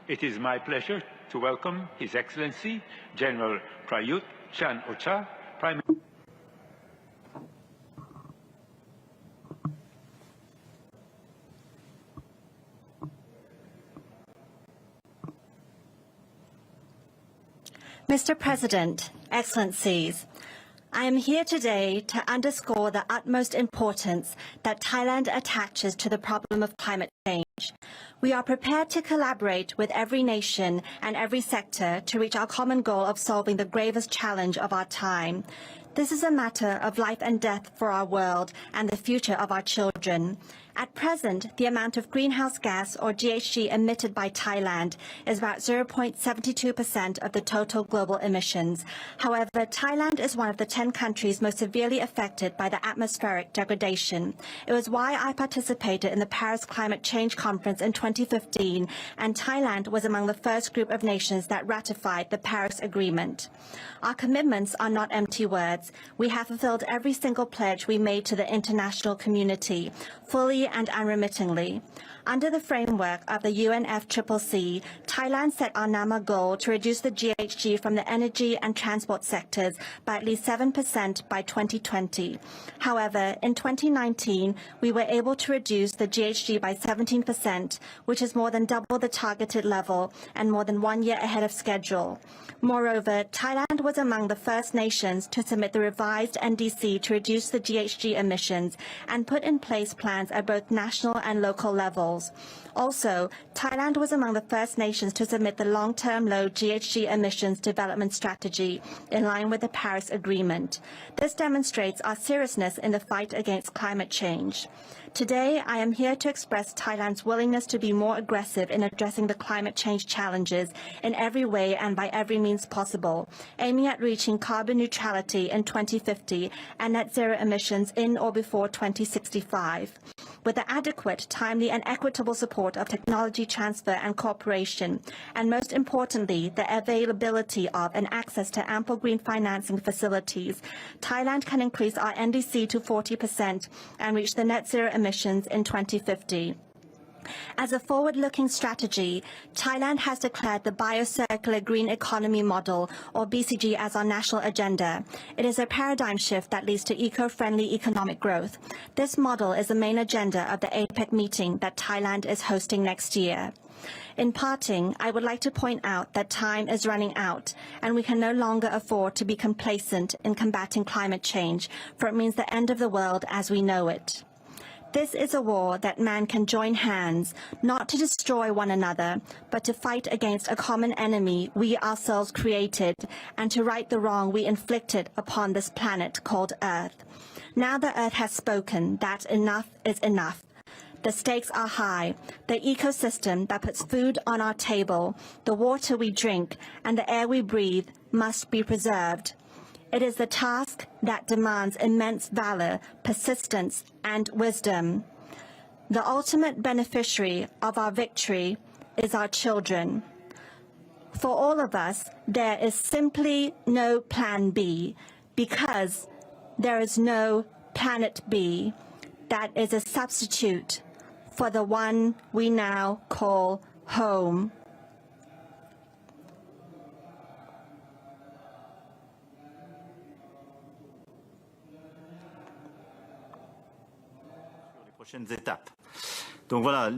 It is my pleasure to welcome His Excellency General Prayuth Chan-o-cha, Prime Minister. Mr. President, Excellencies, I am here today to underscore the utmost importance that Thailand attaches to the problem of climate change. We are prepared to collaborate with every nation and every sector to reach our common goal of solving the gravest challenge of our time. This is a matter of life and death for our world and the future of our children. At present, the amount of greenhouse gas or GHG emitted by Thailand is about 0.72% of the total global emissions. However, Thailand is one of the 10 countries most severely affected by the atmospheric degradation. It was why I participated in the Paris Climate Change Conference in 2015, and Thailand was among the first group of nations that ratified the Paris Agreement. Our commitments are not empty words. We have fulfilled every single pledge we made to the international community, fully and unremittingly. Under the framework of the UNFCCC, Thailand set our NAMA goal to reduce the GHG from the energy and transport sectors by at least 7% by 2020. However, in 2019, we were able to reduce the GHG by 17%, which is more than double the targeted level and more than 1 year ahead of schedule. Moreover, Thailand was among the first nations to submit the revised NDC to reduce the GHG emissions and put in place plans at both national and local levels. Also, Thailand was among the first nations to submit the long-term low GHG emissions development strategy in line with the Paris Agreement. This demonstrates our seriousness in the fight against climate change. Today, I am here to express Thailand's willingness to be more aggressive in addressing the climate change challenges in every way and by every means possible, aiming at reaching carbon neutrality in 2050 and net zero emissions in or before 2065. With the adequate, timely and equitable support of technology transfer and cooperation, and most importantly, the availability of and access to ample green financing facilities, Thailand can increase our NDC to 40% and reach the net zero emissions in 2050. As a forward-looking strategy, Thailand has declared the Biocircular Green Economy Model, or BCG, as our national agenda. It is a paradigm shift that leads to eco-friendly economic growth. This model is the main agenda of the APEC meeting that Thailand is hosting next year. In parting, I would like to point out that time is running out, and we can no longer afford to be complacent in combating climate change, for it means the end of the world as we know it. This is a war that man can join hands, not to destroy one another, but to fight against a common enemy we ourselves created, and to right the wrong we inflicted upon this planet called Earth. Now the Earth has spoken that enough is enough. The stakes are high. The ecosystem that puts food on our table, the water we drink, and the air we breathe must be preserved. It is the task that demands immense valor, persistence, and wisdom. The ultimate beneficiary of our victory is our children. For all of us, there is simply no plan B, because there is no planet B that is a substitute for the one we now call home. Prochaines étapes. Donc voilà.